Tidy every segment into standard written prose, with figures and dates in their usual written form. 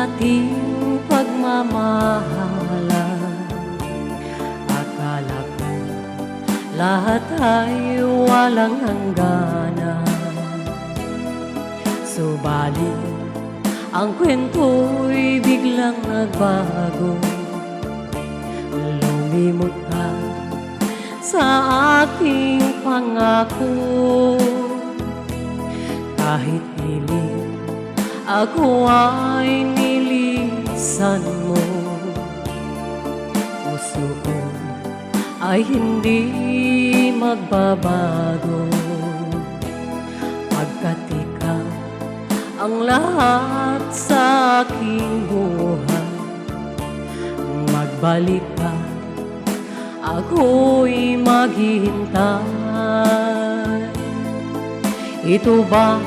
ating pagmamahalan. Akala ko lahat ay walang hangganan, subalit ang kwento'y biglang nagbago. Lumimot ka sa aking pangako. Kahit pilit, ako ay nilisan mo. Puso ko ay hindi magbabago, pagkat ikaw ang lahat sa aking buhay. Magbalik ka, ako'y maghihintay. Ito ba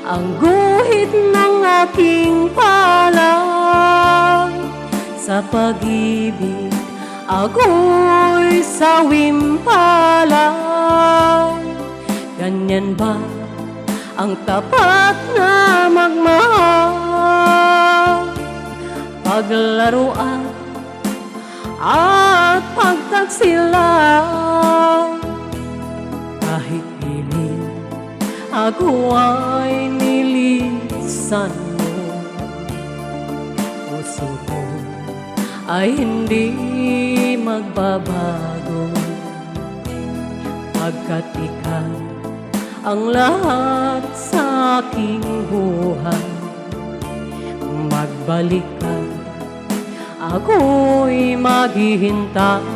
ang guhit ng aking palad? Sa pag-ibig ako'y sawimpalad. Ganyan ba ang tapat na magmahal? Paglaruan at pagtaksilan, kahit pilit, ako ay nilisan mo. Puso ko ay hindi magbabago, pagkat ikaw ang lahat sa aking buhay. Magbalik ka, ako'y maghihintay.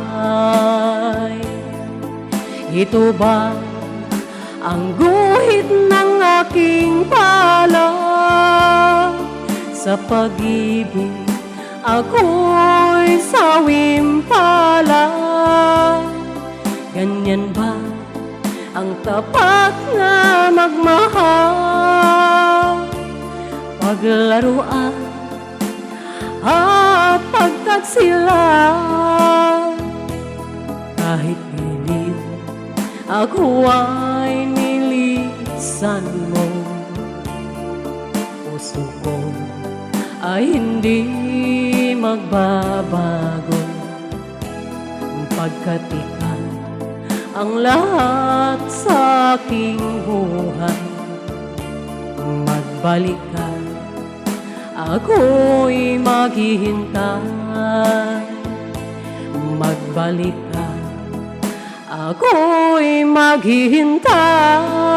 Ito ba ang guhit ng aking palad? Sa pag-ibig ako'y sawimpalad. Ganyan ba ang tapat na magmahal? Paglaruan at pagtaksilan, kahit pilit, ako ay nilisan mo. Puso ko ay hindi magbabago, pagkat ikaw ang lahat sa aking buhay. Magbalik ka, ako'y maghihintay. Magbalik ka, ako'y maghihintay.